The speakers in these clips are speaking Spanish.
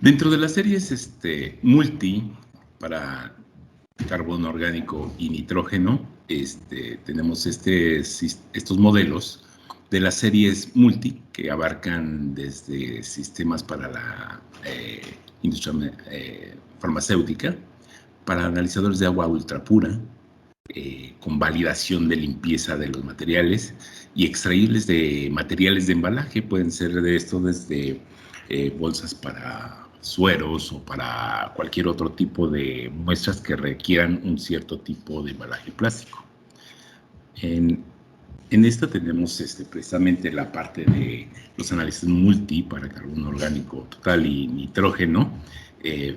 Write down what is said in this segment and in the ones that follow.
Dentro de las series multi para carbono orgánico y nitrógeno, tenemos estos modelos de las series multi que abarcan desde sistemas para la industria farmacéutica, para analizadores de agua ultrapura, con validación de limpieza de los materiales y extraíbles de materiales de embalaje. Pueden ser de esto desde bolsas para sueros o para cualquier otro tipo de muestras que requieran un cierto tipo de embalaje plástico. En esta tenemos precisamente la parte de los análisis multi para carbono orgánico total y nitrógeno,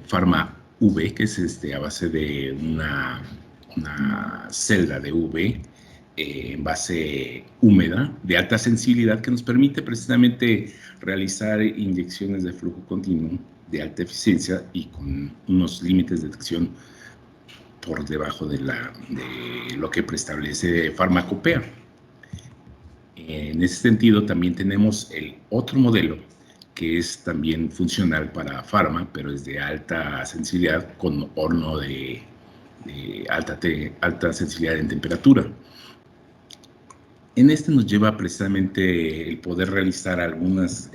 Pharma V, que es a base de una celda de UV en base húmeda de alta sensibilidad que nos permite precisamente realizar inyecciones de flujo continuo de alta eficiencia y con unos límites de detección por debajo de lo que preestablece Farmacopea. En ese sentido, también tenemos el otro modelo que es también funcional para farma, pero es de alta sensibilidad con horno de alta sensibilidad en temperatura. En nos lleva precisamente el poder realizar algunas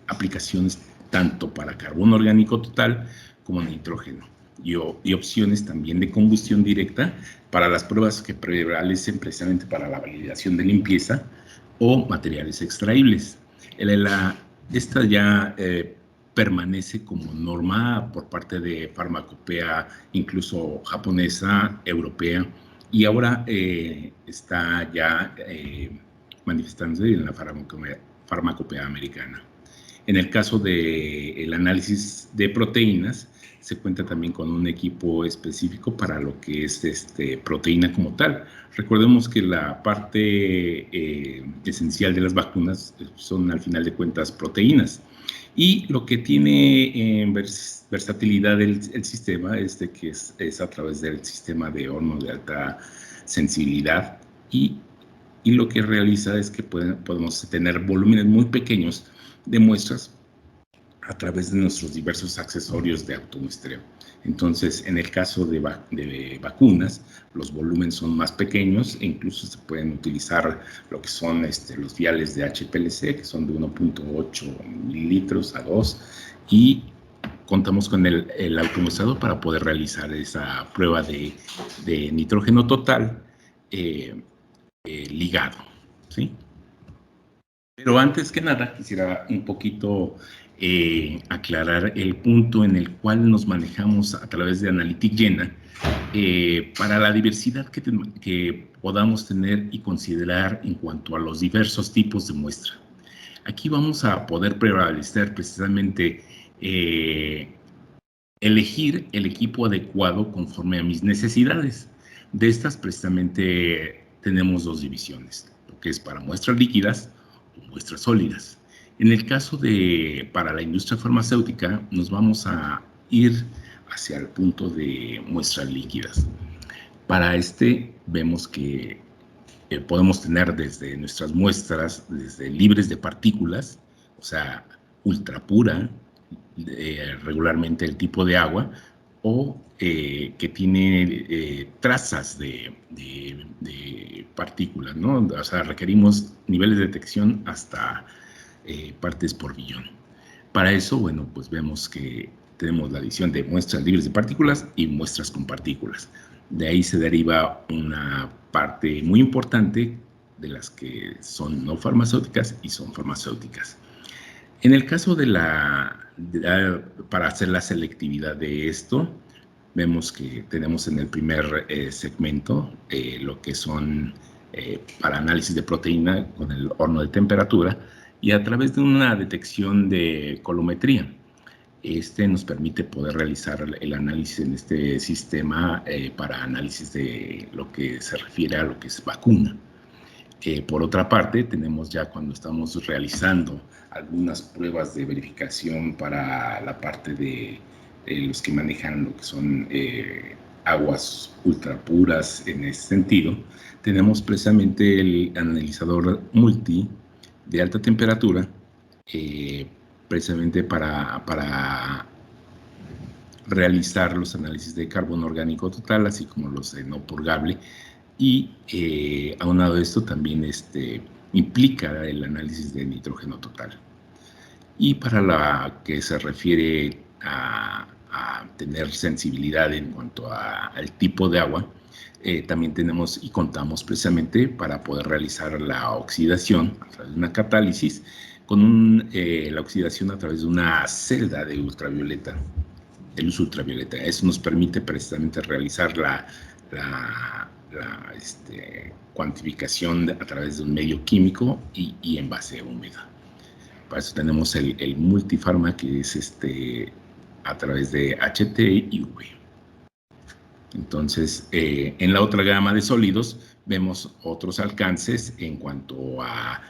aplicaciones tanto para carbono orgánico total como nitrógeno y opciones también de combustión directa para las pruebas que prevalecen precisamente para la validación de limpieza o materiales extraíbles. Esta ya permanece como norma por parte de Farmacopea, incluso japonesa, europea, y ahora está ya manifestándose en la Farmacopea americana. En el caso del análisis de proteínas, se cuenta también con un equipo específico para lo que es proteína como tal. Recordemos que la parte esencial de las vacunas son, al final de cuentas, proteínas. Y lo que tiene versatilidad el sistema es de que es a través del sistema de horno de alta sensibilidad y lo que realiza es que podemos tener volúmenes muy pequeños de muestras a través de nuestros diversos accesorios de automuestreo. Entonces, en el caso de vacunas, los volúmenes son más pequeños e incluso se pueden utilizar lo que son los viales de HPLC, que son de 1.8 mililitros a 2, y contamos con el automostrador para poder realizar esa prueba de nitrógeno total ligado, ¿sí? Pero antes que nada, quisiera un poquito aclarar el punto en el cual nos manejamos a través de Analytic Jena para la diversidad que podamos tener y considerar en cuanto a los diversos tipos de muestra. Aquí vamos a poder prevalecer precisamente elegir el equipo adecuado conforme a mis necesidades. De estas precisamente tenemos dos divisiones, lo que es para muestras líquidas o muestras sólidas. En el caso para la industria farmacéutica, nos vamos a ir hacia el punto de muestras líquidas. Para vemos que podemos tener desde nuestras muestras, desde libres de partículas, o sea, ultrapura, regularmente el tipo de agua, o que tiene trazas de partículas, ¿no? O sea, requerimos niveles de detección hasta partes por billón. Para eso, bueno, pues vemos que tenemos la división de muestras libres de partículas y muestras con partículas. De ahí se deriva una parte muy importante de las que son no farmacéuticas y son farmacéuticas. En el caso para hacer la selectividad de esto, vemos que tenemos en el primer segmento lo que son para análisis de proteína con el horno de temperatura y a través de una detección de colometría. Nos permite poder realizar el análisis en este sistema para análisis de lo que se refiere a lo que es vacuna. Por otra parte, tenemos ya cuando estamos realizando algunas pruebas de verificación para la parte de los que manejan lo que son aguas ultrapuras en ese sentido, tenemos precisamente el analizador multi de alta temperatura, precisamente para realizar los análisis de carbono orgánico total, así como los de no purgable, y aunado a esto también implica el análisis de nitrógeno total. Y para la que se refiere a tener sensibilidad en cuanto al tipo de agua, también tenemos y contamos precisamente para poder realizar la oxidación a través de una catálisis con la oxidación a través de una celda de ultravioleta, de luz ultravioleta. Eso nos permite precisamente realizar la cuantificación a través de un medio químico y envase húmedo. Para eso tenemos el multifarma, que es a través de HT y UV. Entonces, en la otra gama de sólidos vemos otros alcances en cuanto a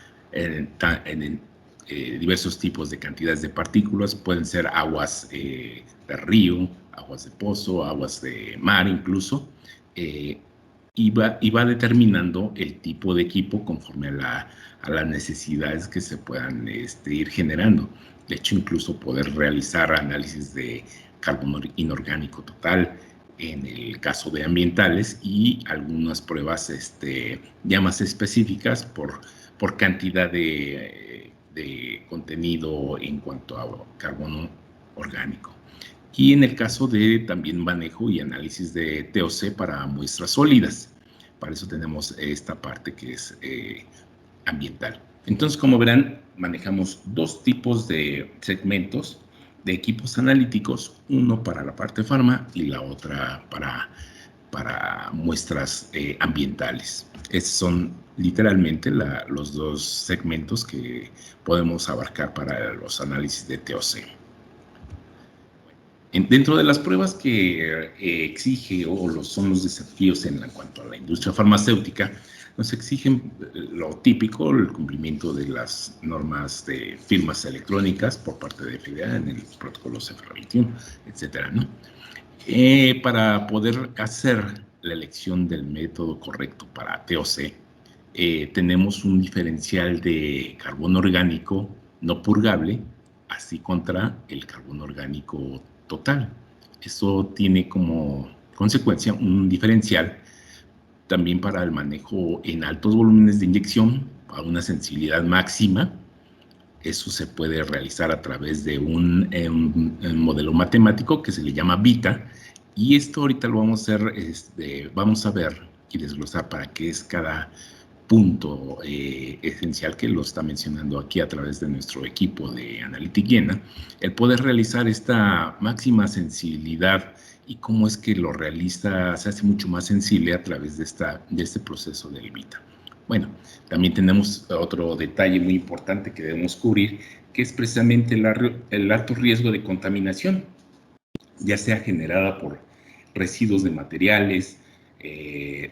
diversos tipos de cantidades de partículas. Pueden ser aguas de río, aguas de pozo, aguas de mar incluso, y va determinando el tipo de equipo conforme a las necesidades que se puedan ir generando. De hecho, incluso poder realizar análisis de carbono inorgánico total en el caso de ambientales y algunas pruebas ya más específicas por cantidad de contenido en cuanto a carbono orgánico. Y en el caso de también manejo y análisis de TOC para muestras sólidas. Para eso tenemos esta parte que es ambiental. Entonces, como verán, manejamos dos tipos de segmentos de equipos analíticos, uno para la parte farma y la otra para muestras ambientales. Estos son literalmente los dos segmentos que podemos abarcar para los análisis de TOC. Dentro de las pruebas que exige o son los desafíos en cuanto a la industria farmacéutica, nos exigen lo típico, el cumplimiento de las normas de firmas electrónicas por parte de FDA en el protocolo CFR 21, etcétera, ¿no? Para poder hacer la elección del método correcto para TOC, tenemos un diferencial de carbono orgánico no purgable, así contra el carbono orgánico total. Esto tiene como consecuencia un diferencial también para el manejo en altos volúmenes de inyección a una sensibilidad máxima. Eso se puede realizar a través de un modelo matemático que se le llama BITA, y esto ahorita lo vamos a hacer, vamos a ver y desglosar para qué es cada punto esencial que lo está mencionando aquí a través de nuestro equipo de Analytic Jena, el poder realizar esta máxima sensibilidad y cómo es que lo realiza, se hace mucho más sensible a través de este proceso del BITA. Bueno, también tenemos otro detalle muy importante que debemos cubrir, que es precisamente el alto riesgo de contaminación, ya sea generada por residuos de materiales,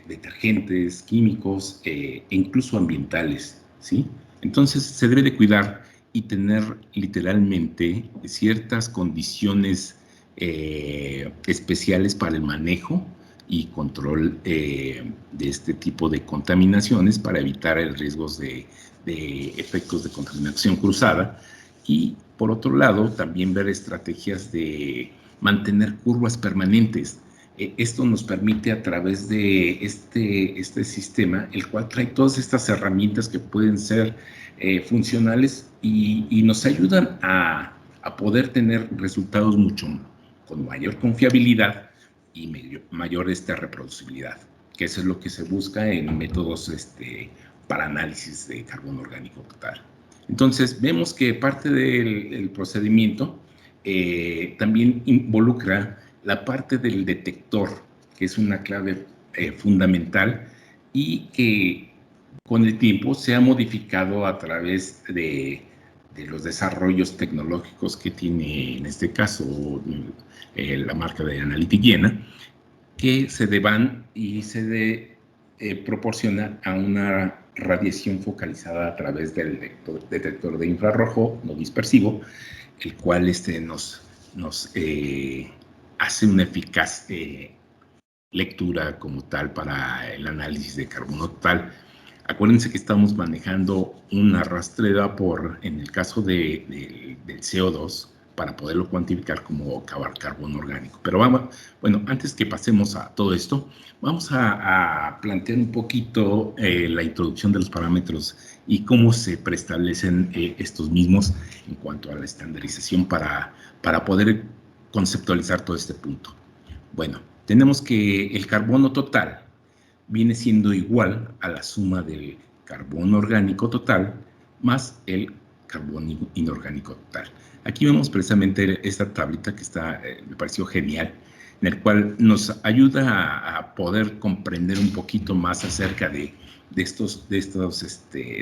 detergentes, químicos e incluso ambientales, ¿sí? Entonces se debe de cuidar y tener literalmente ciertas condiciones especiales para el manejo y control de este tipo de contaminaciones para evitar el riesgos de efectos de contaminación cruzada. Y por otro lado, también ver estrategias de mantener curvas permanentes. Esto nos permite a través de este sistema, el cual trae todas estas herramientas que pueden ser funcionales y nos ayudan a poder tener resultados con mayor confiabilidad y mayor reproducibilidad, que eso es lo que se busca en métodos para análisis de carbono orgánico total. Entonces, vemos que parte del procedimiento también involucra la parte del detector, que es una clave fundamental y que con el tiempo se ha modificado a través de los desarrollos tecnológicos que tiene, en este caso, la marca de Analytic Jena, que se deban y se proporciona a una radiación focalizada a través del detector de infrarrojo no dispersivo, el cual nos hace una eficaz lectura como tal para el análisis de carbono total. Acuérdense que estamos manejando un arrastre de vapor en el caso del CO2 para poderlo cuantificar como carbono orgánico. Pero vamos, bueno, antes que pasemos a todo esto, vamos a plantear un poquito la introducción de los parámetros y cómo se preestablecen estos mismos en cuanto a la estandarización para poder conceptualizar todo este punto. Bueno, tenemos que el carbono total viene siendo igual a la suma del carbono orgánico total más el carbono inorgánico total. Aquí vemos precisamente esta tablita que está, me pareció genial, en el cual nos ayuda a poder comprender un poquito más acerca de estos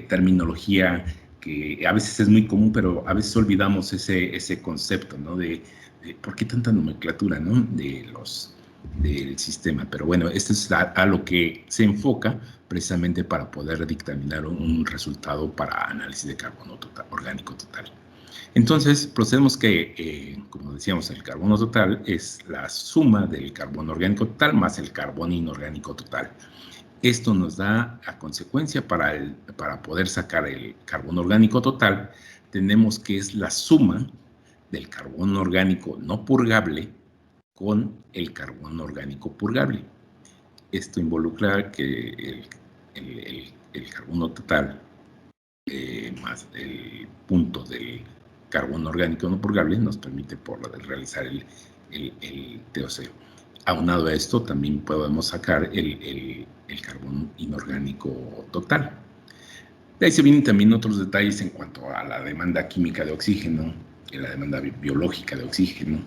terminología que a veces es muy común, pero a veces olvidamos ese concepto, ¿no? De por qué tanta nomenclatura, ¿no? Del sistema. Pero bueno, esto es a lo que se enfoca precisamente para poder dictaminar un resultado para análisis de carbono total, orgánico total. Entonces, procedemos que, como decíamos, el carbono total es la suma del carbono orgánico total más el carbono inorgánico total. Esto nos da a consecuencia para poder sacar el carbono orgánico total, tenemos que es la suma del carbono orgánico no purgable con el carbono orgánico purgable. Esto involucra que el carbono total más el punto del carbono orgánico no purgable nos permite realizar el TOC. Aunado a esto, también podemos sacar el carbono inorgánico total. De ahí se vienen también otros detalles en cuanto a la demanda química de oxígeno, la demanda biológica de oxígeno,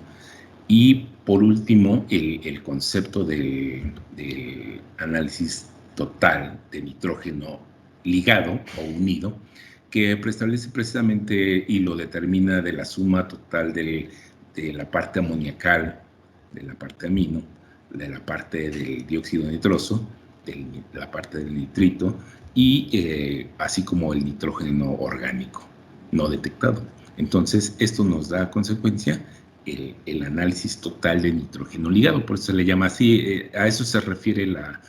y por último, el concepto del análisis total de nitrógeno ligado o unido, que preestablece precisamente y lo determina de la suma total de la parte amoniacal, de la parte amino, de la parte del dióxido nitroso, de la parte del nitrito y así como el nitrógeno orgánico no detectado. Entonces, esto nos da a consecuencia el análisis total de nitrógeno ligado, por eso se le llama así, a eso se refiere la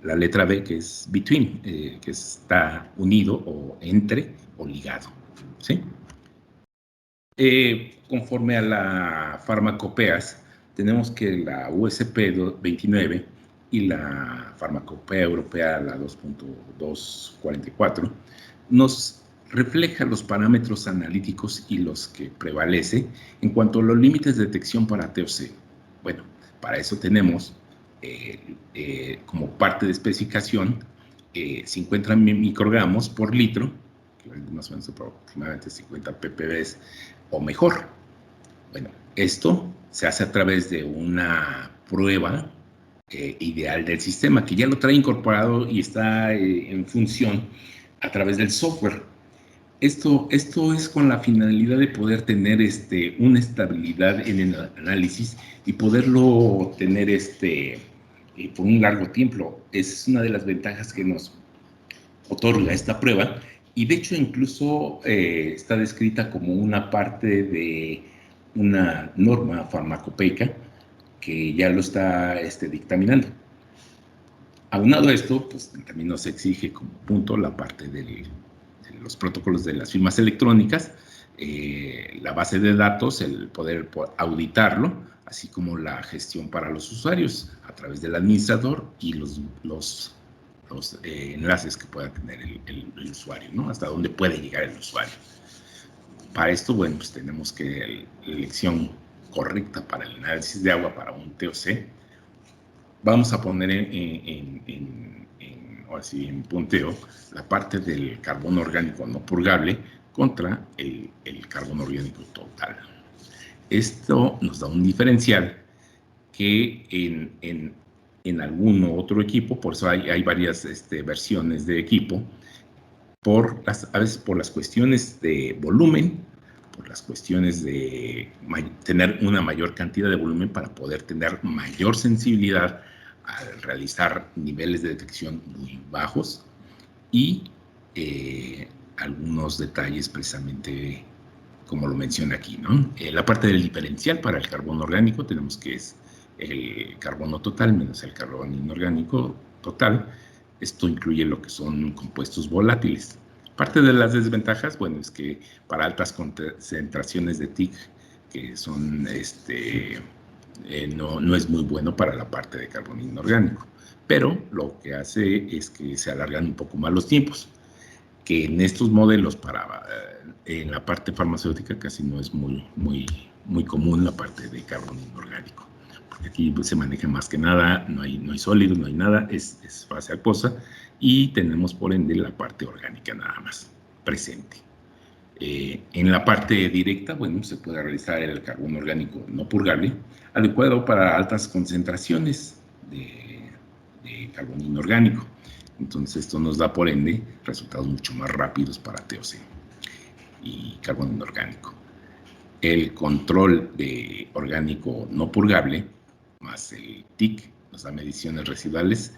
letra B, que es between, que está unido o entre o ligado, ¿sí? Conforme a la farmacopeas, tenemos que la USP 29 y la farmacopea europea, la 2.244, nos refleja los parámetros analíticos y los que prevalece en cuanto a los límites de detección para TOC. Bueno, para eso tenemos como parte de especificación 50 microgramos por litro, que más o menos aproximadamente 50 ppb o mejor. Bueno, esto se hace a través de una prueba ideal del sistema, que ya lo trae incorporado y está en función a través del software. Esto es con la finalidad de poder tener una estabilidad en el análisis y poderlo tener por un largo tiempo. Es una de las ventajas que nos otorga esta prueba, y de hecho incluso está descrita como una parte de una norma farmacopeica que ya lo está dictaminando. Aunado a esto, pues también nos exige como punto la parte de los protocolos de las firmas electrónicas, la base de datos, el poder auditarlo, así como la gestión para los usuarios a través del administrador y los enlaces que pueda tener el usuario, ¿no? Hasta dónde puede llegar el usuario. Para esto, bueno, pues tenemos que la elección correcta para el análisis de agua para un TOC. Vamos a poner ahora sí, en punteo la parte del carbono orgánico no purgable contra el carbono orgánico total. Esto nos da un diferencial que en algún otro equipo, por eso hay varias versiones de equipo, a veces por las cuestiones de volumen, por las cuestiones de tener una mayor cantidad de volumen para poder tener mayor sensibilidad al realizar niveles de detección muy bajos y algunos detalles precisamente como lo menciona aquí, ¿no? La parte del diferencial para el carbono orgánico tenemos que es el carbono total menos el carbono inorgánico total. Esto incluye lo que son compuestos volátiles. Parte de las desventajas, bueno, es que para altas concentraciones de TIC, que son, no es muy bueno para la parte de carbono inorgánico, pero lo que hace es que se alargan un poco más los tiempos, que en estos modelos en la parte farmacéutica casi no es muy común la parte de carbono inorgánico, porque aquí pues, se maneja más que nada, no hay sólidos, no hay nada, es fase acuosa, y tenemos por ende la parte orgánica nada más presente. En la parte directa, bueno, se puede realizar el carbono orgánico no purgable, adecuado para altas concentraciones de carbono inorgánico. Entonces, esto nos da, por ende, resultados mucho más rápidos para TOC y carbono inorgánico. El control de orgánico no purgable, más el TIC, nos da mediciones residuales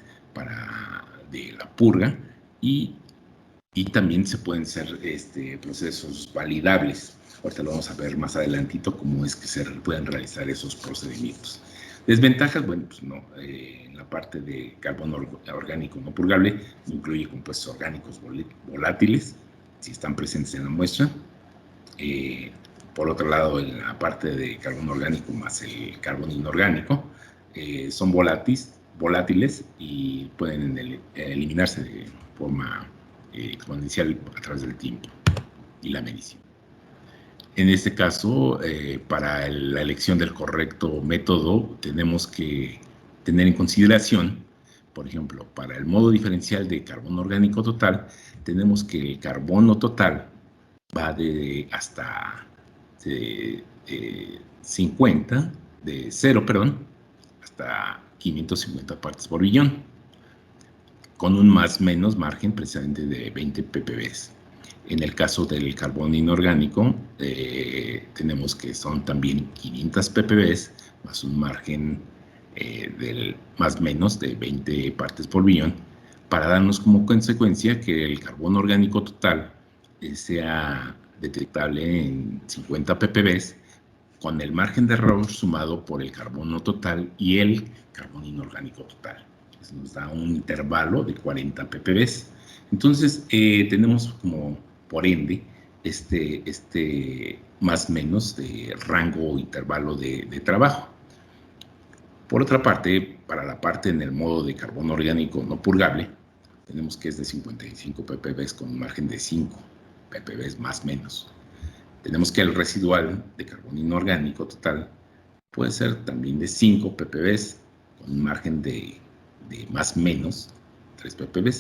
de la purga y también se pueden ser procesos validables. Ahorita lo vamos a ver más adelantito cómo es que se pueden realizar esos procedimientos. Desventajas, bueno, pues no, en la parte de carbono orgánico no purgable incluye compuestos orgánicos volátiles, si están presentes en la muestra. Por otro lado, en la parte de carbono orgánico más el carbono inorgánico, son volátiles y pueden eliminarse de forma exponencial a través del tiempo y la medición. En este caso, para la elección del correcto método, tenemos que tener en consideración, por ejemplo, para el modo diferencial de carbono orgánico total, tenemos que el carbono total va hasta 50, de 0, perdón, hasta 550 partes por billón, con un más menos margen precisamente de 20 ppb. En el caso del carbono inorgánico, tenemos que son también 500 ppb, más un margen del más menos de 20 partes por billón, para darnos como consecuencia que el carbono orgánico total sea detectable en 50 ppb, con el margen de error sumado por el carbono total y el carbono inorgánico total. Eso nos da un intervalo de 40 ppb. Entonces, tenemos como, por ende, más o menos de rango o intervalo de trabajo. Por otra parte, para la parte en el modo de carbono orgánico no purgable, tenemos que es de 55 ppb con un margen de 5 ppb más o menos. Tenemos que el residual de carbono inorgánico total puede ser también de 5 ppb con un margen de más o menos 3 ppb.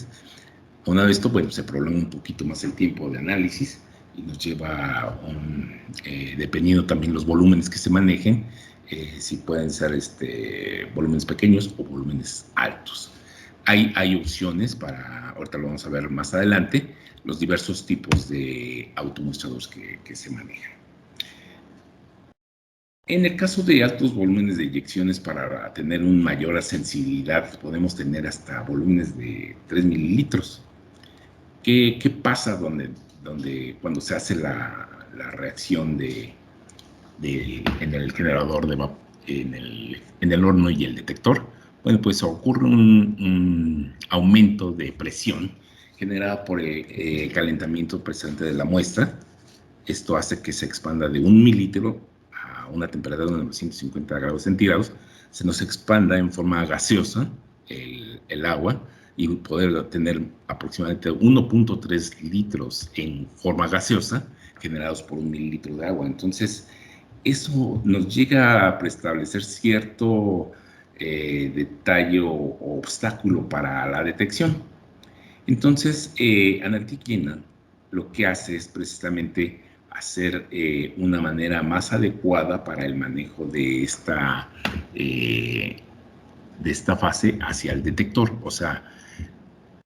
Una vez esto, bueno, se prolonga un poquito más el tiempo de análisis y nos lleva dependiendo también los volúmenes que se manejen, si pueden ser volúmenes pequeños o volúmenes altos. Hay opciones para, ahorita lo vamos a ver más adelante, los diversos tipos de automuestradores que se manejan. En el caso de altos volúmenes de inyecciones, para tener una mayor sensibilidad, podemos tener hasta volúmenes de 3 mililitros. ¿Qué pasa cuando se hace la reacción en el generador en el horno y el detector? Bueno, pues ocurre un aumento de presión generada por el calentamiento presente de la muestra. Esto hace que se expanda de 1 mililitro a una temperatura de 950 grados centígrados, se nos expanda en forma gaseosa el agua y poder tener aproximadamente 1.3 litros en forma gaseosa generados por 1 mililitro de agua. Entonces, eso nos llega a preestablecer cierto detalle o obstáculo para la detección. Entonces, Analytic lo que hace es precisamente hacer una manera más adecuada para el manejo de esta fase hacia el detector. O sea,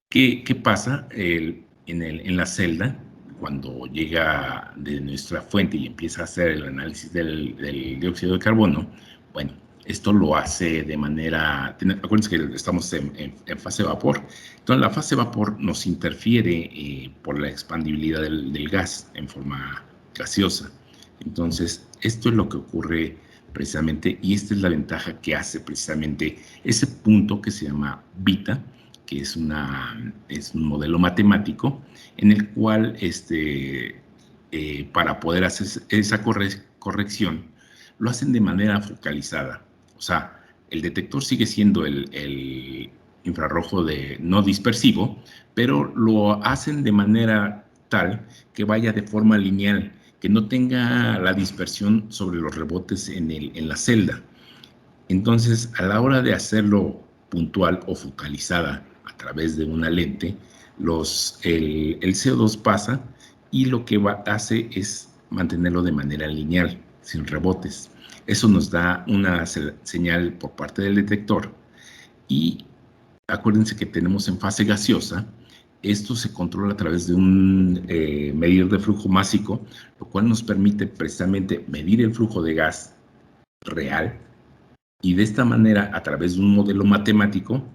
¿qué pasa en la celda cuando llega de nuestra fuente y empieza a hacer el análisis del dióxido de carbono? Bueno, esto lo hace de manera, acuérdense que estamos en fase vapor, entonces la fase vapor nos interfiere por la expandibilidad del gas en forma gaseosa. Entonces, esto es lo que ocurre precisamente, y esta es la ventaja que hace precisamente ese punto que se llama beta, que es un modelo matemático en el cual para poder hacer esa corrección lo hacen de manera focalizada. O sea, el detector sigue siendo el infrarrojo no dispersivo, pero lo hacen de manera tal que vaya de forma lineal, que no tenga la dispersión sobre los rebotes en la celda. Entonces, a la hora de hacerlo puntual o focalizada a través de una lente, el CO2 pasa y lo que hace es mantenerlo de manera lineal, sin rebotes. Eso nos da una señal por parte del detector y acuérdense que tenemos en fase gaseosa. Esto se controla a través de un medidor de flujo másico, lo cual nos permite precisamente medir el flujo de gas real y de esta manera, a través de un modelo matemático,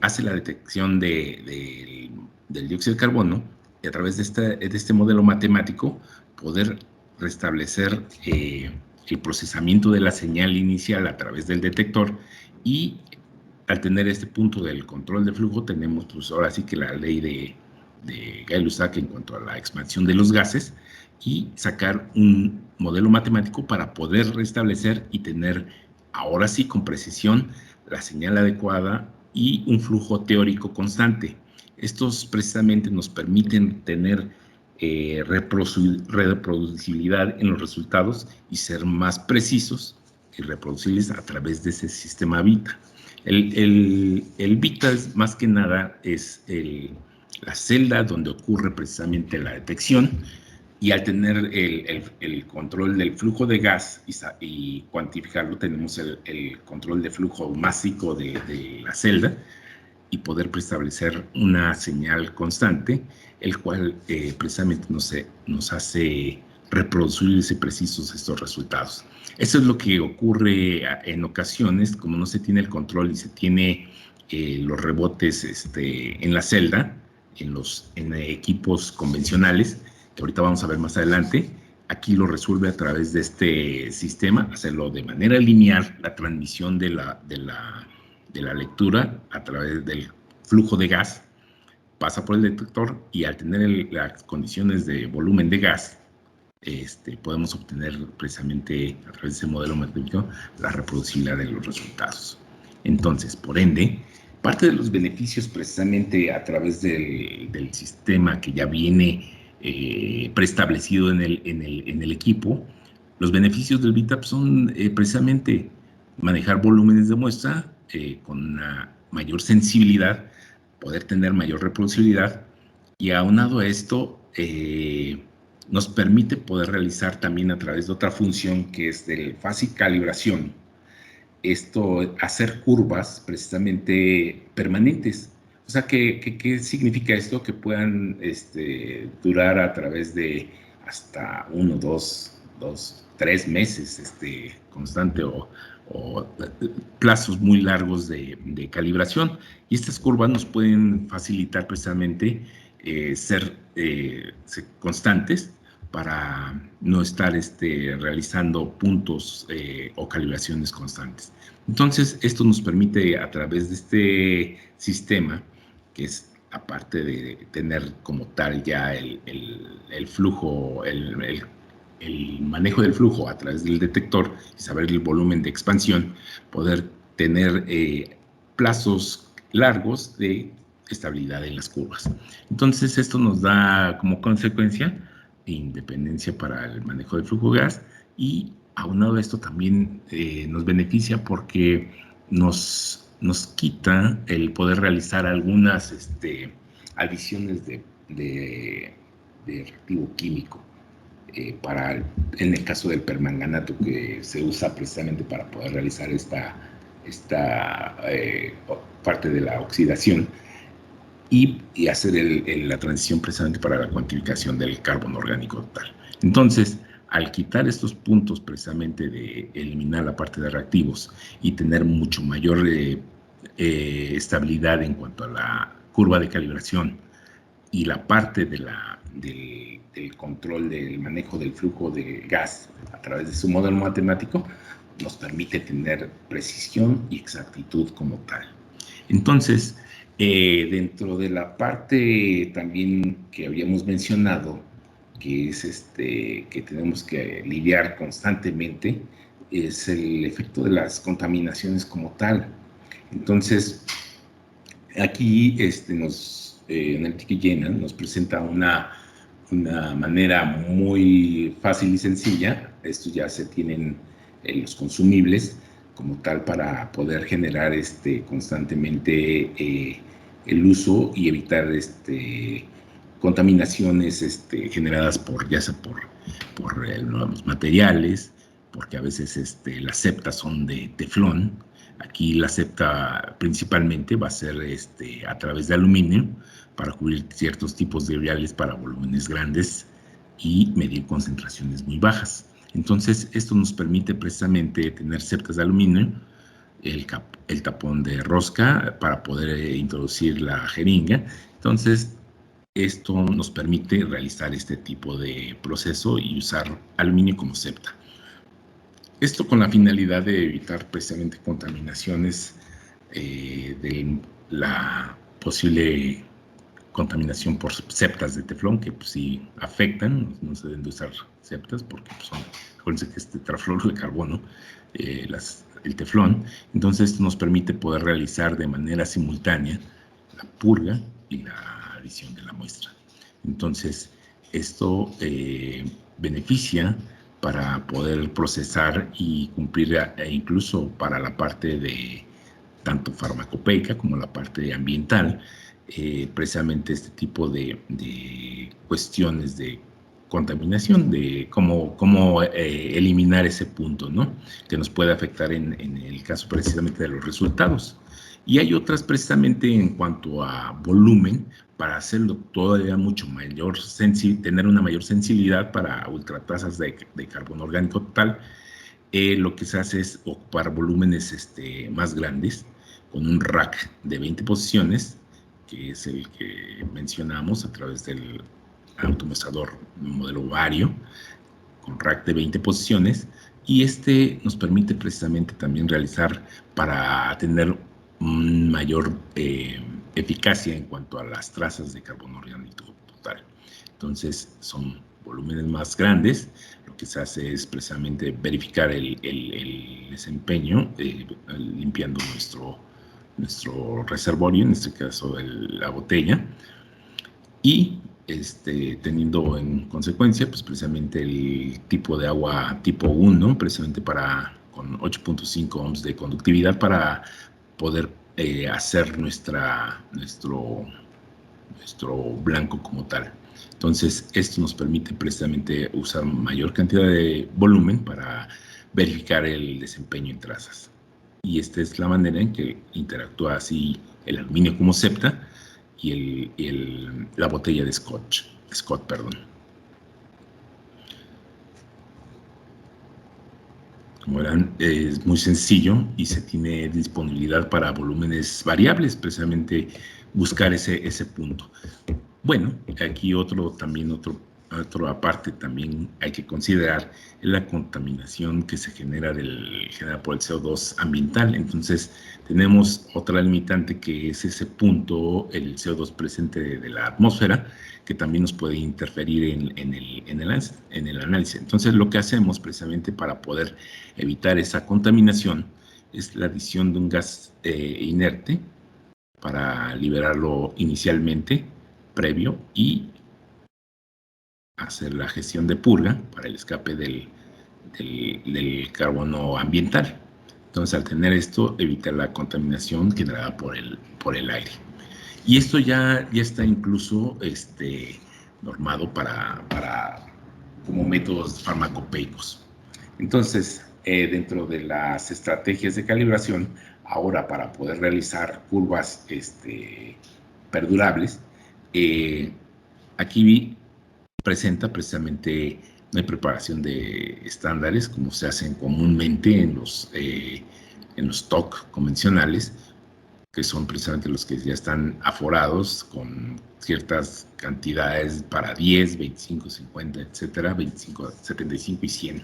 hace la detección del dióxido de carbono y a través de este modelo matemático poder restablecer el procesamiento de la señal inicial a través del detector y al tener este punto del control de flujo tenemos pues ahora sí que la ley de Gay-Lussac en cuanto a la expansión de los gases y sacar un modelo matemático para poder restablecer y tener ahora sí con precisión la señal adecuada y un flujo teórico constante. Estos precisamente nos permiten tener reproducibilidad en los resultados y ser más precisos y reproducibles a través de ese sistema VITA. El VITA es más que nada la celda donde ocurre precisamente la detección y al tener el control del flujo de gas y cuantificarlo, tenemos el control de flujo másico de la celda y poder preestablecer una señal constante, el cual precisamente nos hace reproducir y precisos estos resultados. Eso es lo que ocurre en ocasiones, como no se tiene el control y se tiene los rebotes en la celda, en equipos convencionales, que ahorita vamos a ver más adelante. Aquí lo resuelve a través de este sistema, hacerlo de manera lineal, la transmisión de la lectura a través del flujo de gas, pasa por el detector y al tener las condiciones de volumen de gas, podemos obtener precisamente a través de ese modelo matemático la reproducibilidad de los resultados. Entonces, por ende, parte de los beneficios precisamente a través del sistema que ya viene preestablecido en el equipo, los beneficios del VITAP son precisamente manejar volúmenes de muestra con una mayor sensibilidad, poder tener mayor reproducibilidad y aunado a esto nos permite poder realizar también a través de otra función que es de fase y calibración, hacer curvas precisamente permanentes. O sea, ¿qué significa esto? Que puedan durar a través de hasta 1, 2, 3 meses constante o plazos muy largos de calibración. Y estas curvas nos pueden facilitar precisamente ser constantes para no estar realizando puntos o calibraciones constantes. Entonces, esto nos permite a través de este sistema, que es aparte de tener como tal ya el flujo, el manejo del flujo a través del detector y saber el volumen de expansión, poder tener plazos largos de estabilidad en las curvas. Entonces, esto nos da como consecuencia independencia para el manejo del flujo de gas y aunado a esto también nos beneficia porque nos quita el poder realizar algunas adiciones de reactivo químico en el caso del permanganato que se usa precisamente para poder realizar esta parte de la oxidación y hacer la transición precisamente para la cuantificación del carbono orgánico total. Entonces, al quitar estos puntos precisamente de eliminar la parte de reactivos y tener mucho mayor estabilidad en cuanto a la curva de calibración y la parte del control del manejo del flujo de gas a través de su modelo matemático, nos permite tener precisión y exactitud como tal. Entonces, Dentro de la parte también que habíamos mencionado, que es que tenemos que lidiar constantemente, es el efecto de las contaminaciones como tal. Entonces, aquí Analytica Llena nos presenta una manera muy fácil y sencilla. Estos ya se tienen los consumibles como tal para poder generar constantemente el uso y evitar contaminaciones generadas ya sea por nuevos materiales, porque a veces las septas son de teflón. Aquí la septa principalmente va a ser a través de aluminio para cubrir ciertos tipos de viales para volúmenes grandes y medir concentraciones muy bajas. Entonces, esto nos permite precisamente tener septas de aluminio, el tapón de rosca para poder introducir la jeringa. Entonces, esto nos permite realizar este tipo de proceso y usar aluminio como septa. Esto con la finalidad de evitar precisamente contaminaciones de la posible contaminación por septas de teflón, que pues, sí afectan, no se deben de usar septas porque pues, acuérdense que es tetrafluoruro de carbono, el teflón. Entonces esto nos permite poder realizar de manera simultánea la purga y la adición de la muestra. Entonces esto beneficia para poder procesar y cumplir incluso para la parte de tanto farmacopeica como la parte ambiental, precisamente este tipo de cuestiones de contaminación, de cómo eliminar ese punto, ¿no? Que nos puede afectar en el caso precisamente de los resultados. Y hay otras precisamente en cuanto a volumen, para hacerlo todavía mucho mayor, tener una mayor sensibilidad para ultratasas de carbono orgánico total. Lo que se hace es ocupar volúmenes más grandes con un rack de 20 posiciones, que es el que mencionamos a través del automostrador modelo Vario, con rack de 20 posiciones, y nos permite precisamente también realizar para tener mayor eficacia en cuanto a las trazas de carbono orgánico total. Entonces son volúmenes más grandes. Lo que se hace es precisamente verificar el desempeño limpiando nuestro reservorio, en este caso la botella, y teniendo en consecuencia pues precisamente el tipo de agua tipo 1, precisamente con 8.5 ohms de conductividad para poder hacer nuestro blanco como tal. Entonces, esto nos permite precisamente usar mayor cantidad de volumen para verificar el desempeño en trazas. Y esta es la manera en que interactúa así el aluminio como septa y la botella de Scott. Como verán, es muy sencillo y se tiene disponibilidad para volúmenes variables, precisamente buscar ese punto. Bueno, aquí otro aparte también hay que considerar la contaminación que se genera por el CO2 ambiental. Entonces, tenemos otra limitante que es ese punto, el CO2 presente de la atmósfera, que también nos puede interferir en el análisis. Entonces, lo que hacemos precisamente para poder evitar esa contaminación es la adición de un gas inerte para liberarlo inicialmente, previo, y hacer la gestión de purga para el escape del carbono ambiental. Entonces, al tener esto, evita la contaminación generada por el aire. Y esto ya está incluso normado como métodos farmacopeicos. Entonces, dentro de las estrategias de calibración, ahora para poder realizar curvas perdurables, aquí presenta precisamente una preparación de estándares como se hacen comúnmente en los TOC convencionales, que son precisamente los que ya están aforados con ciertas cantidades para 10, 25, 50, etcétera, 25, 75 y 100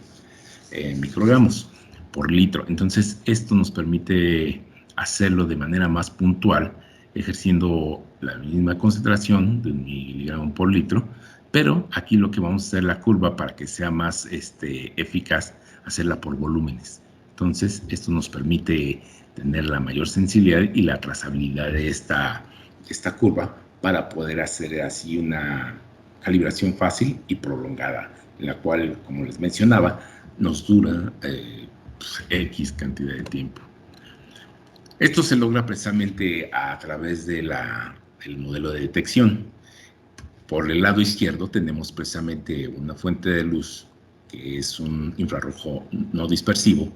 microgramos por litro. Entonces, esto nos permite hacerlo de manera más puntual ejerciendo la misma concentración de 1 miligramo por litro, pero aquí lo que vamos a hacer la curva para que sea más eficaz, hacerla por volúmenes. Entonces, esto nos permite tener la mayor sensibilidad y la trazabilidad de esta curva para poder hacer así una calibración fácil y prolongada, en la cual, como les mencionaba, nos dura X cantidad de tiempo. Esto se logra precisamente a través del modelo de detección. Por el lado izquierdo tenemos precisamente una fuente de luz que es un infrarrojo no dispersivo,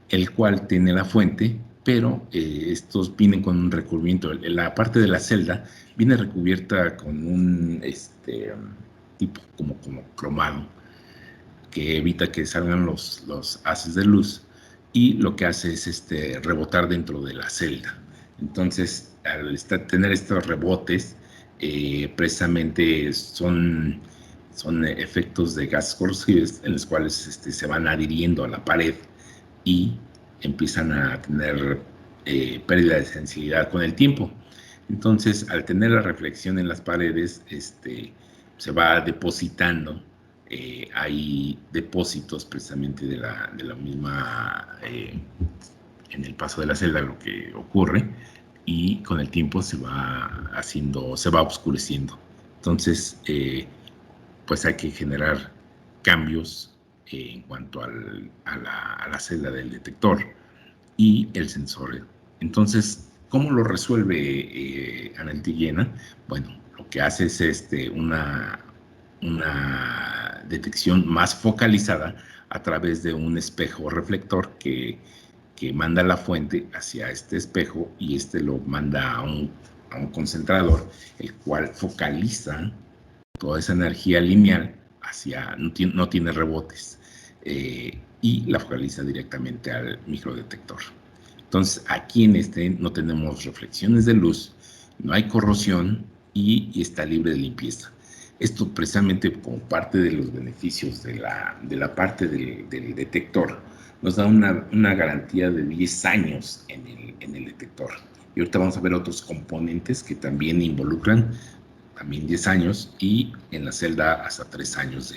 el cual tiene la fuente, pero estos vienen con un recubrimiento. La parte de la celda viene recubierta con un tipo como cromado, que evita que salgan los haces de luz, y lo que hace es rebotar dentro de la celda. Entonces, al tener estos rebotes, precisamente son efectos de gases corrosivos en los cuales se van adhiriendo a la pared y empiezan a tener pérdida de sensibilidad con el tiempo. Entonces, al tener la reflexión en las paredes, se va depositando. Hay depósitos precisamente de la misma, en el paso de la celda, lo que ocurre, y con el tiempo se va oscureciendo. Entonces, pues hay que generar cambios en cuanto a la celda del detector y el sensor. Entonces, ¿cómo lo resuelve Analytic-Iena? Bueno, lo que hace es una detección más focalizada a través de un espejo reflector que manda la fuente hacia este espejo, y lo manda a un concentrador, el cual focaliza toda esa energía lineal no tiene rebotes, y la focaliza directamente al microdetector. Entonces, aquí no tenemos reflexiones de luz, no hay corrosión y está libre de limpieza. Esto precisamente como parte de los beneficios de la parte del detector, nos da una garantía de 10 años en el detector. Y ahorita vamos a ver otros componentes que también involucran también 10 años, y en la celda hasta 3 años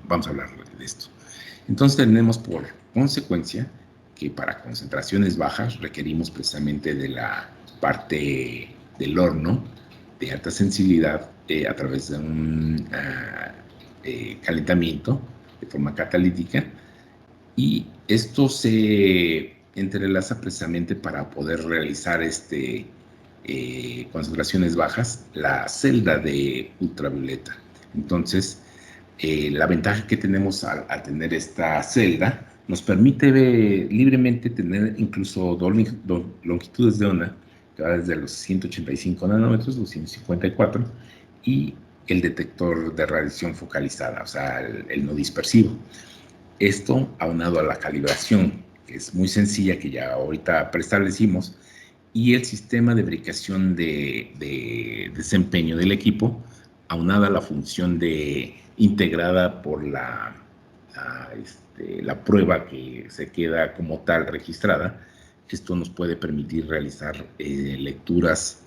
vamos a hablar de esto. Entonces tenemos por consecuencia que para concentraciones bajas requerimos precisamente de la parte del horno de alta sensibilidad a través de un calentamiento de forma catalítica, y esto se entrelaza precisamente para poder realizar concentraciones bajas, la celda de ultravioleta. Entonces, la ventaja que tenemos al tener esta celda nos permite libremente tener incluso longitudes de onda que va desde los 185 nanómetros, 254, y el detector de radiación focalizada, o sea, el no dispersivo. Esto aunado a la calibración, que es muy sencilla, que ya ahorita preestablecimos, y el sistema de verificación de desempeño del equipo, aunada a la función integrada por la prueba que se queda como tal registrada. Esto nos puede permitir realizar lecturas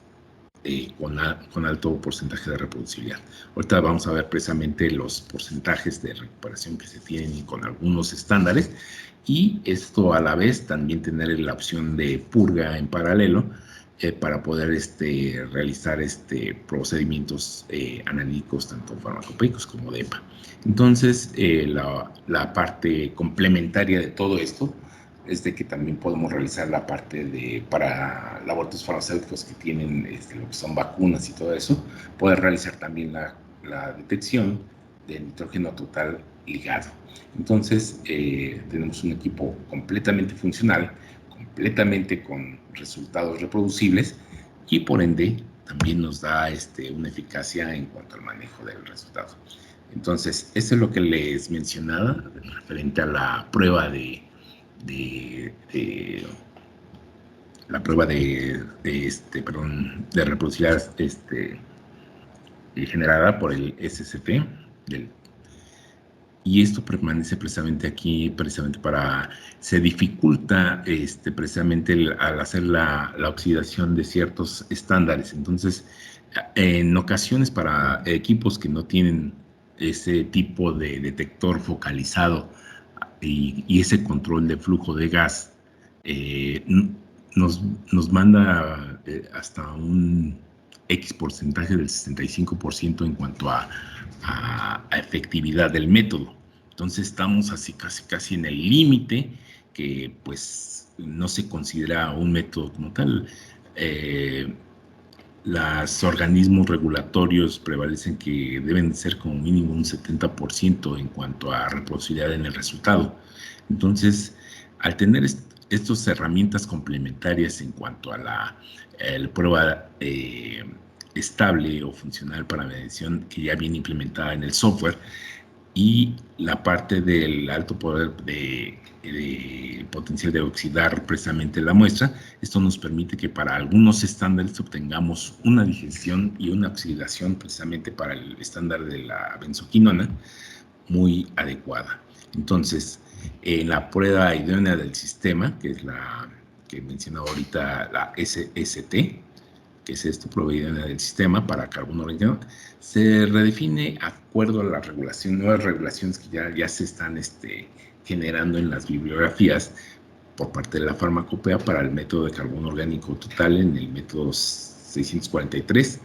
con alto porcentaje de reproducibilidad. Ahorita vamos a ver precisamente los porcentajes de recuperación que se tienen con algunos estándares, y esto a la vez también tener la opción de purga en paralelo para poder realizar procedimientos analíticos tanto farmacopéicos como de EPA. Entonces, la parte complementaria de todo esto es de que también podemos realizar la parte para laboratorios farmacéuticos que tienen lo que son vacunas y todo eso, poder realizar también la detección de nitrógeno total ligado. Entonces, tenemos un equipo completamente funcional, completamente con resultados reproducibles, y por ende también nos da una eficacia en cuanto al manejo del resultado. Entonces, eso es lo que les mencionaba referente a la prueba de reproducibilidad generada por el SSP Y esto permanece precisamente aquí, precisamente se dificulta precisamente al hacer la oxidación de ciertos estándares. Entonces, en ocasiones para equipos que no tienen ese tipo de detector focalizado y ese control de flujo de gas, eh, nos, nos manda hasta un X porcentaje del 65% en cuanto a efectividad del método. Entonces estamos así casi en el límite que pues no se considera un método como tal. Los organismos regulatorios prevalecen que deben ser como mínimo un 70% en cuanto a reproducibilidad en el resultado. Entonces, al tener estas herramientas complementarias en cuanto a la prueba estable o funcional para medición que ya viene implementada en el software, y la parte del alto poder de potencial de oxidar precisamente la muestra, esto nos permite que para algunos estándares obtengamos una digestión y una oxidación precisamente para el estándar de la benzoquinona muy adecuada. Entonces, en la prueba idónea del sistema, que es la que mencionaba ahorita, la SST, que es esto, prueba idónea del sistema para carbono orgánico, se redefine de acuerdo a la regulación, nuevas regulaciones que ya se están generando en las bibliografías por parte de la farmacopea para el método de carbono orgánico total en el método 643,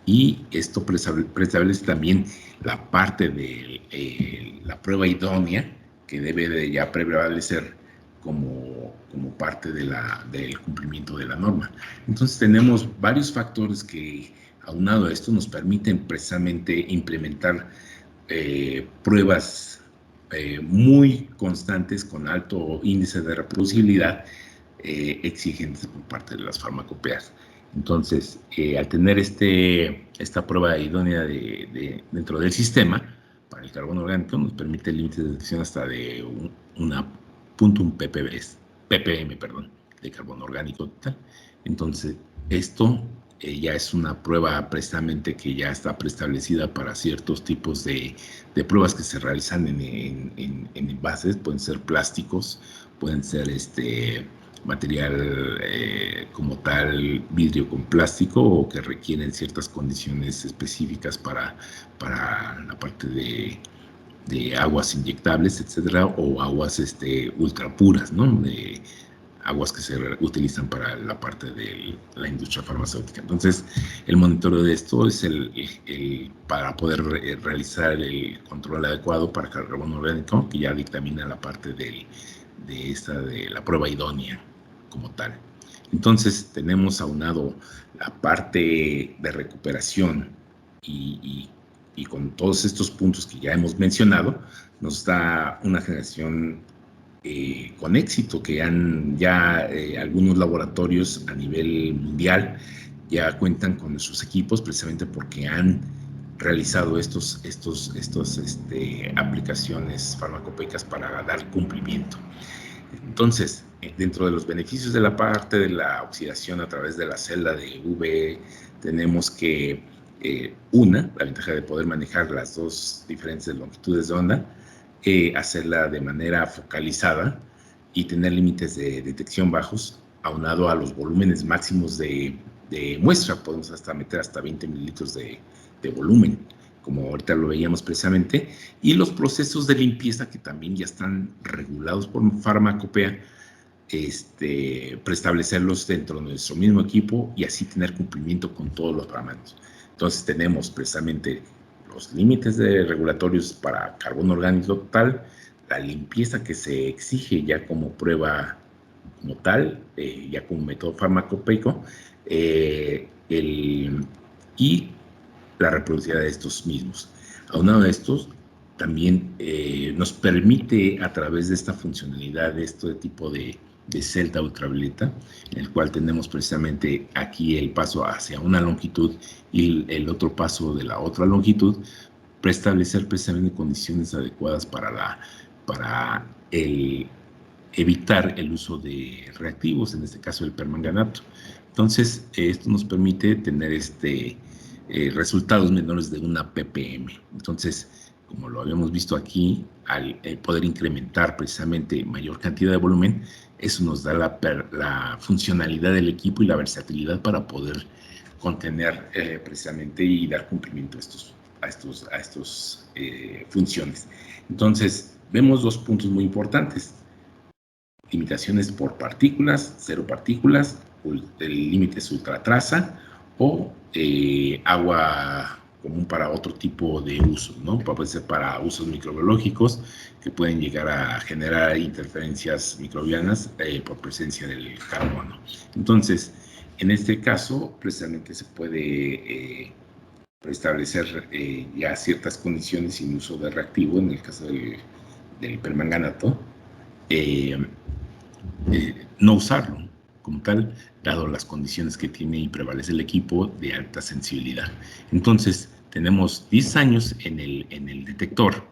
y esto preestablece también la parte de la prueba idónea que debe de ya prevalecer como parte del cumplimiento de la norma. Entonces tenemos varios factores que, aunado a esto, nos permiten precisamente implementar pruebas muy constantes con alto índice de reproducibilidad exigentes por parte de las farmacopeas. Entonces, al tener esta prueba idónea dentro del sistema para el carbono orgánico, nos permite límites de detección hasta de una ppm, de carbono orgánico total. Entonces, esto ya es una prueba precisamente que ya está preestablecida para ciertos tipos de pruebas que se realizan en envases. Pueden ser plásticos, pueden ser material como tal, vidrio con plástico, o que requieren ciertas condiciones específicas para la parte de aguas inyectables, etcétera, o aguas ultra puras, ¿no? De aguas que se utilizan para la parte de la industria farmacéutica. Entonces, el monitoreo de esto es para poder realizar el control adecuado para carbono orgánico, que ya dictamina la parte de la prueba idónea como tal. Entonces, tenemos aunado la parte de recuperación y con todos estos puntos que ya hemos mencionado, nos da una generación con éxito, que algunos laboratorios a nivel mundial ya cuentan con sus equipos, precisamente porque han realizado estas aplicaciones farmacopéicas para dar cumplimiento. Entonces, dentro de los beneficios de la parte de la oxidación a través de la celda de UV, tenemos que, la ventaja de poder manejar las dos diferentes longitudes de onda, hacerla de manera focalizada y tener límites de detección bajos, aunado a los volúmenes máximos de muestra. Podemos meter hasta 20 mililitros de volumen, como ahorita lo veíamos precisamente, y los procesos de limpieza que también ya están regulados por farmacopea, preestablecerlos dentro de nuestro mismo equipo y así tener cumplimiento con todos los parámetros. Entonces tenemos precisamente los límites regulatorios para carbono orgánico total, la limpieza que se exige ya como prueba como tal, ya como método farmacopeico, y la reproducibilidad de estos mismos. Aunado a estos, también nos permite, a través de esta funcionalidad, de este tipo de celda ultravioleta, en el cual tenemos precisamente aquí el paso hacia una longitud y el otro paso de la otra longitud, preestablecer precisamente condiciones adecuadas para evitar el uso de reactivos, en este caso el permanganato. Entonces, esto nos permite tener resultados menores de una ppm. Entonces, como lo habíamos visto aquí, al poder incrementar precisamente mayor cantidad de volumen, eso nos da la funcionalidad del equipo y la versatilidad para poder contener precisamente y dar cumplimiento a estas funciones. Entonces, vemos dos puntos muy importantes. Limitaciones por partículas, cero partículas, el límite es ultratraza o agua común para otro tipo de usos, ¿no? Puede ser para usos microbiológicos que pueden llegar a generar interferencias microbianas por presencia del carbono. Entonces, en este caso, precisamente se puede establecer ya ciertas condiciones sin uso de reactivo, en el caso del permanganato, no usarlo como tal, dado las condiciones que tiene y prevalece el equipo de alta sensibilidad. Entonces, tenemos 10 años en el detector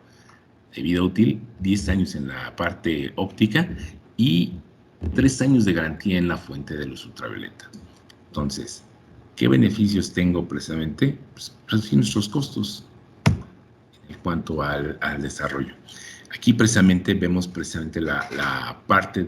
de vida útil, 10 años en la parte óptica y 3 años de garantía en la fuente de luz ultravioleta. Entonces, ¿qué beneficios tengo precisamente? Pues reducir nuestros costos en cuanto al desarrollo. Aquí precisamente vemos precisamente la parte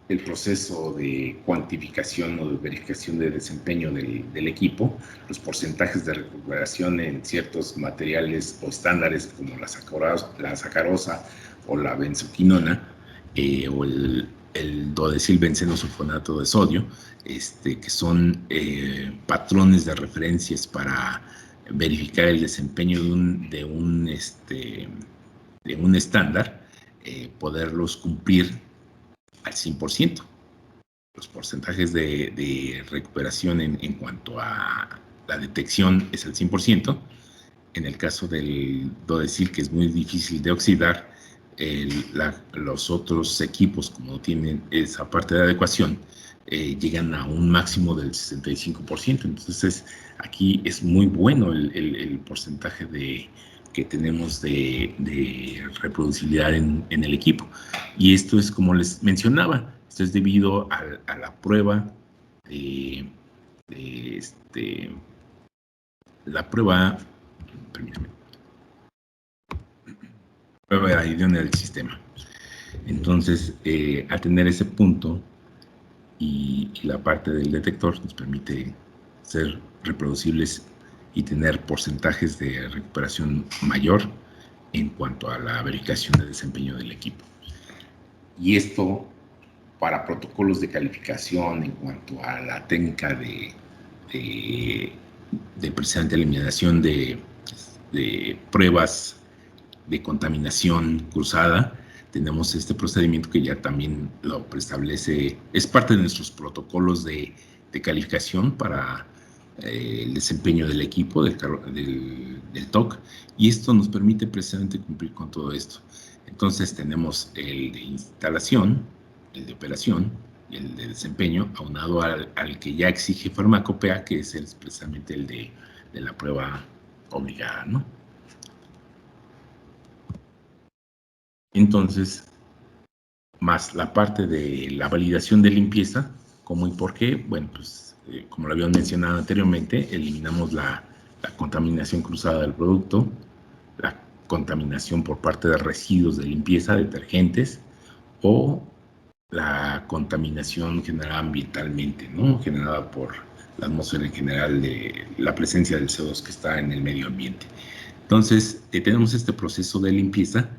el proceso de cuantificación o de verificación de desempeño del equipo, los porcentajes de recuperación en ciertos materiales o estándares como la sacarosa o la benzoquinona o el dodecilbenzosulfonato de sodio, que son patrones de referencias para verificar el desempeño de un estándar, poderlos cumplir al 100%. Los porcentajes de recuperación en cuanto a la detección es al 100%. En el caso del dodecil, que es muy difícil de oxidar, los otros equipos, como tienen esa parte de adecuación, llegan a un máximo del 65%. Entonces, aquí es muy bueno el porcentaje que tenemos de reproducibilidad en el equipo. Y esto es, como les mencionaba, esto es debido a la prueba la prueba, permítame, prueba de adhesión del sistema. Entonces, al tener ese punto y la parte del detector nos permite ser reproducibles y tener porcentajes de recuperación mayor en cuanto a la verificación de desempeño del equipo. Y esto para protocolos de calificación en cuanto a la técnica de precisamente eliminación de pruebas de contaminación cruzada. Tenemos este procedimiento que ya también lo preestablece, es parte de nuestros protocolos de calificación para el desempeño del equipo, del TOC, y esto nos permite precisamente cumplir con todo esto. Entonces tenemos el de instalación, el de operación y el de desempeño, aunado al que ya exige Farmacopea, que es precisamente el de la prueba obligada, ¿no? Entonces, más la parte de la validación de limpieza, ¿cómo y por qué? Bueno, pues como lo habíamos mencionado anteriormente, eliminamos la contaminación cruzada del producto, la contaminación por parte de residuos de limpieza, detergentes, o la contaminación generada ambientalmente, ¿no? Generada por la atmósfera en general, de la presencia del CO2 que está en el medio ambiente. Entonces, tenemos este proceso de limpieza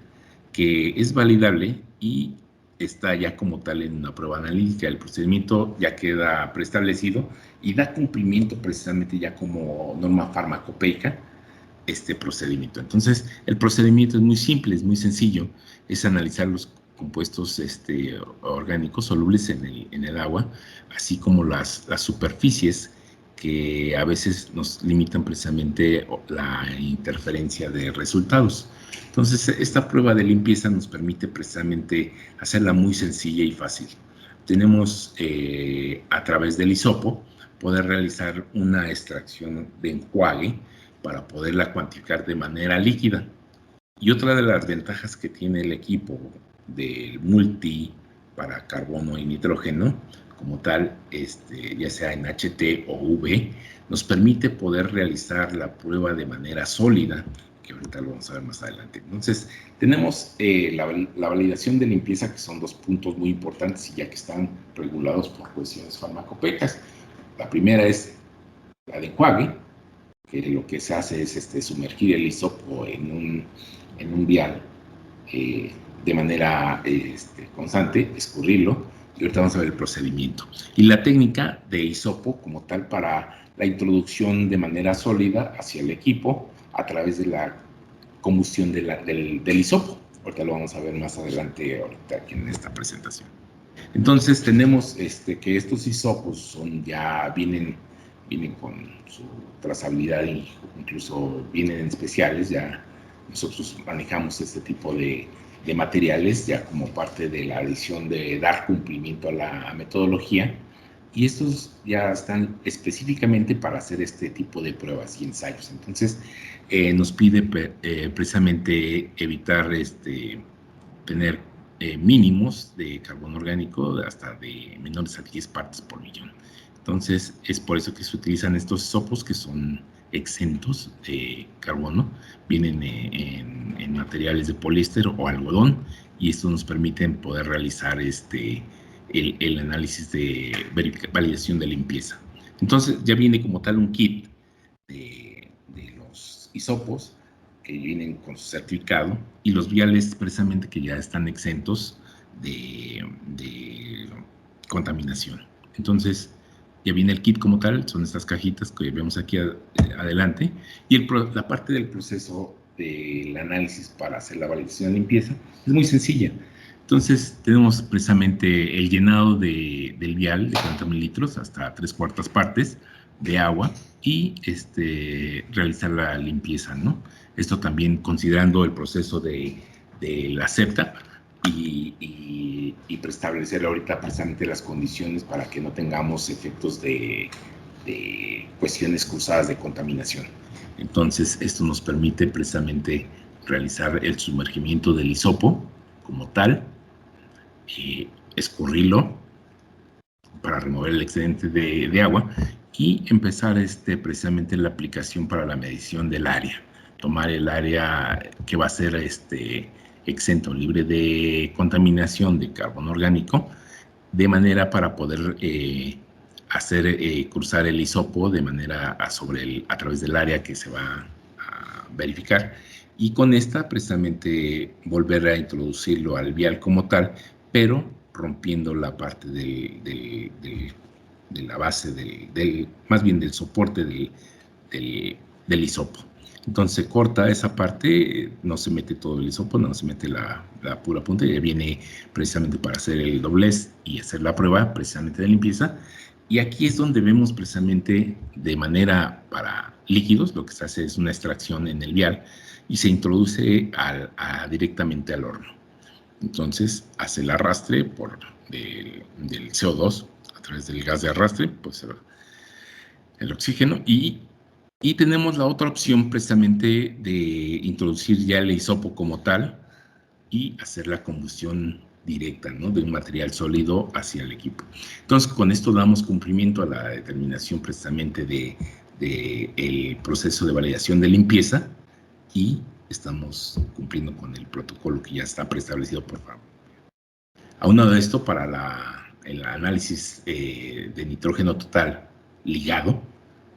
que es validable y está ya como tal en una prueba analítica. El procedimiento ya queda preestablecido y da cumplimiento precisamente ya como norma farmacopeica este procedimiento. Entonces, el procedimiento es muy simple, es muy sencillo, es analizar los compuestos orgánicos solubles en el agua, así como las superficies que a veces nos limitan precisamente la interferencia de resultados. Entonces, esta prueba de limpieza nos permite precisamente hacerla muy sencilla y fácil. Tenemos a través del hisopo poder realizar una extracción de enjuague para poderla cuantificar de manera líquida. Y otra de las ventajas que tiene el equipo del multi para carbono y nitrógeno, como tal, ya sea en HT o V, nos permite poder realizar la prueba de manera sólida, que ahorita lo vamos a ver más adelante. Entonces, tenemos la validación de limpieza, que son 2 puntos muy importantes, y ya que están regulados por cuestiones farmacopecas. La primera es la de enjuague, que lo que se hace es sumergir el hisopo en un vial de manera constante, escurrirlo, y ahorita vamos a ver el procedimiento. Y la técnica de hisopo como tal para la introducción de manera sólida hacia el equipo a través de la combustión del hisopo. Ahorita lo vamos a ver más adelante, ahorita aquí en esta presentación. Entonces tenemos que estos hisopos ya vienen con su trazabilidad, e incluso vienen especiales. Ya nosotros manejamos este tipo de materiales ya como parte de la decisión de dar cumplimiento a la metodología, y estos ya están específicamente para hacer este tipo de pruebas y ensayos. Entonces nos pide precisamente evitar tener mínimos de carbono orgánico hasta de menores a 10 partes por millón. Entonces, es por eso que se utilizan estos hisopos, que son exentos de carbono, vienen en materiales de poliéster o algodón, y esto nos permite poder realizar el análisis de validación de limpieza. Entonces, ya viene como tal un kit de los hisopos, que vienen con su certificado, y los viales precisamente que ya están exentos de contaminación. Entonces, ya viene el kit como tal, son estas cajitas que vemos aquí adelante, y la parte del proceso del análisis para hacer la validación de limpieza es muy sencilla. Entonces, tenemos precisamente el llenado del vial de 40 mililitros hasta 3/4 partes de agua, y realizar la limpieza, ¿no? Esto también considerando el proceso de la septa, y preestablecer ahorita precisamente las condiciones para que no tengamos efectos de cuestiones cruzadas de contaminación. Entonces, esto nos permite precisamente realizar el sumergimiento del hisopo como tal, escurrirlo para remover el excedente de agua, y empezar precisamente la aplicación para la medición del área. Tomar el área que va a ser exento, libre de contaminación de carbono orgánico, de manera para poder cruzar el hisopo de manera a través del área que se va a verificar, y con esta precisamente volver a introducirlo al vial como tal, pero rompiendo la parte de la base, más bien del soporte del hisopo. Entonces se corta esa parte, no se mete todo el hisopo, no se mete la pura punta, y viene precisamente para hacer el doblez y hacer la prueba precisamente de limpieza. Y aquí es donde vemos precisamente de manera para líquidos, lo que se hace es una extracción en el vial y se introduce directamente al horno. Entonces hace el arrastre del CO2 a través del gas de arrastre, pues el oxígeno, y tenemos la otra opción precisamente de introducir ya el hisopo como tal y hacer la combustión directa, ¿no?, de un material sólido hacia el equipo. Entonces, con esto damos cumplimiento a la determinación precisamente del proceso de validación de limpieza, y estamos cumpliendo con el protocolo que ya está preestablecido por FAO. Aunado a esto, para el análisis de nitrógeno total ligado,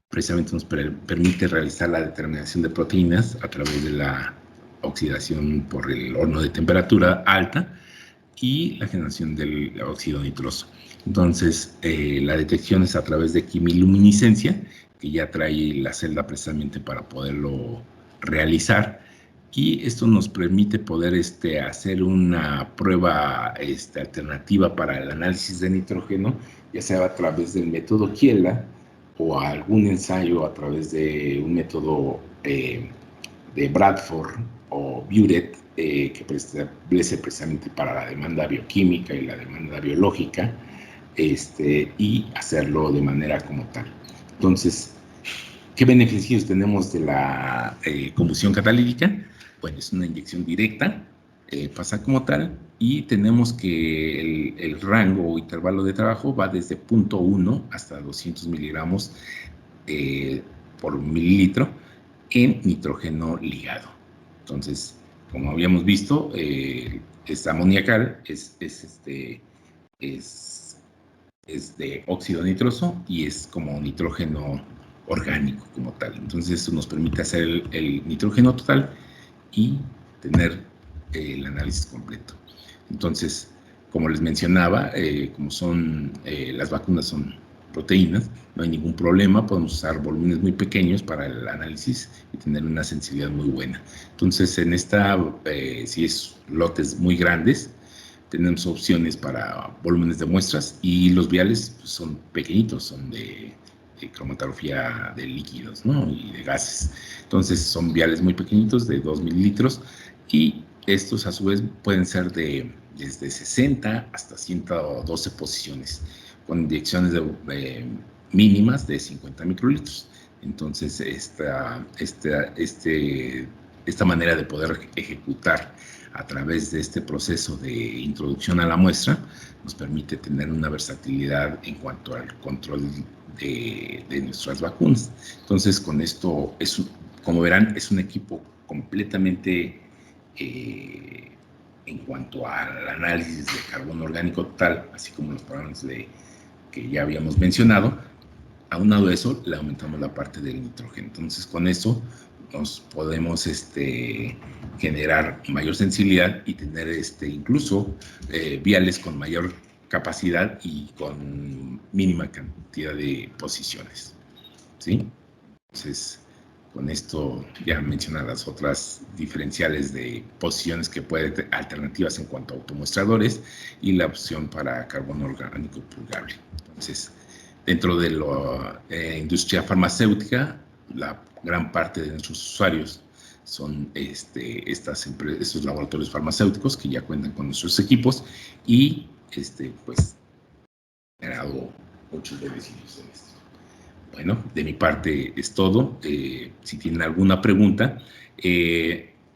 precisamente nos permite realizar la determinación de proteínas a través de la oxidación por el horno de temperatura alta y la generación del óxido nitroso. Entonces, la detección es a través de quimiluminiscencia, que ya trae la celda precisamente para poderlo realizar, y esto nos permite poder hacer una prueba alternativa para el análisis de nitrógeno, ya sea a través del método Kiela o algún ensayo a través de un método de Bradford o Buret, que establece precisamente para la demanda bioquímica y la demanda biológica, y hacerlo de manera como tal. Entonces, ¿qué beneficios tenemos de la combustión catalítica? Bueno, es una inyección directa pasa como tal, y tenemos que el rango o intervalo de trabajo va desde 0.1 hasta 200 miligramos por mililitro en nitrógeno ligado. Entonces, como habíamos visto, es amoniacal, es de óxido nitroso y es como nitrógeno orgánico como tal. Entonces, eso nos permite hacer el nitrógeno total y tener el análisis completo. Entonces, como les mencionaba, como son las vacunas son proteínas, no hay ningún problema, podemos usar volúmenes muy pequeños para el análisis y tener una sensibilidad muy buena. Entonces, en esta, si es lotes muy grandes, tenemos opciones para volúmenes de muestras y los viales pues, son pequeñitos, son de cromatografía de líquidos, ¿no? Y de gases. Entonces son viales muy pequeñitos de 2 mililitros y estos a su vez pueden ser desde 60 hasta 112 posiciones con inyecciones mínimas de 50 microlitros. Entonces esta manera de poder ejecutar a través de este proceso de introducción a la muestra nos permite tener una versatilidad en cuanto al control de nuestras vacunas. Entonces, con esto, como verán, es un equipo completamente en cuanto al análisis de carbono orgánico total, así como los programas que ya habíamos mencionado. Aunado a eso, le aumentamos la parte del nitrógeno. Entonces, con eso nos podemos generar mayor sensibilidad y tener incluso viales con mayor capacidad y con mínima cantidad de posiciones, ¿sí? Entonces, con esto ya mencioné las otras diferenciales de posiciones que puede tener, alternativas en cuanto a automuestradores y la opción para carbono orgánico purgable. Entonces, dentro de la industria farmacéutica, la gran parte de nuestros usuarios son estos laboratorios farmacéuticos que ya cuentan con nuestros equipos y pues generado muchos beneficios en esto. Bueno, de mi parte es todo. Si tienen alguna pregunta,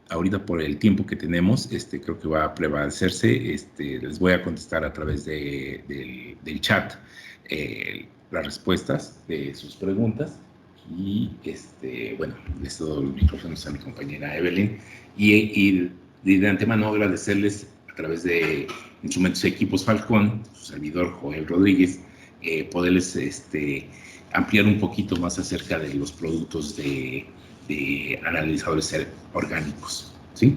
ahorita por el tiempo que tenemos, creo que va a prevalecerse. Les voy a contestar a través del chat las respuestas de sus preguntas. Y bueno, les doy los micrófonos a mi compañera Evelyn. Y de antemano agradecerles a través de Instrumentos y Equipos Falcón, su servidor Joel Rodríguez, poderles ampliar un poquito más acerca de los productos de analizadores orgánicos, ¿sí?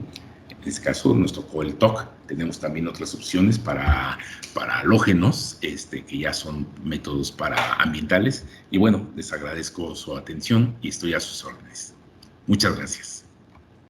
En este caso nos tocó el TOC. Tenemos también otras opciones para halógenos, que ya son métodos para ambientales. Y bueno, les agradezco su atención y estoy a sus órdenes. Muchas gracias.